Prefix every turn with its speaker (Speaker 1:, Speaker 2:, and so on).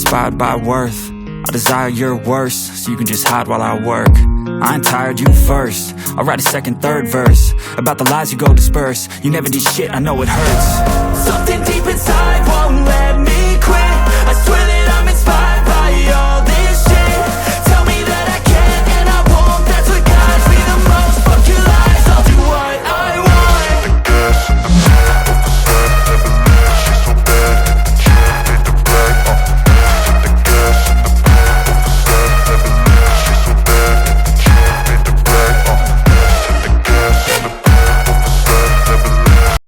Speaker 1: inspired by worth. I desire your worst, so you can just hide while I work. I ain't tired, you first. I'll write a second, third verse about the lies you go disperse. You never did shit, I know it hurts.
Speaker 2: Something deep inside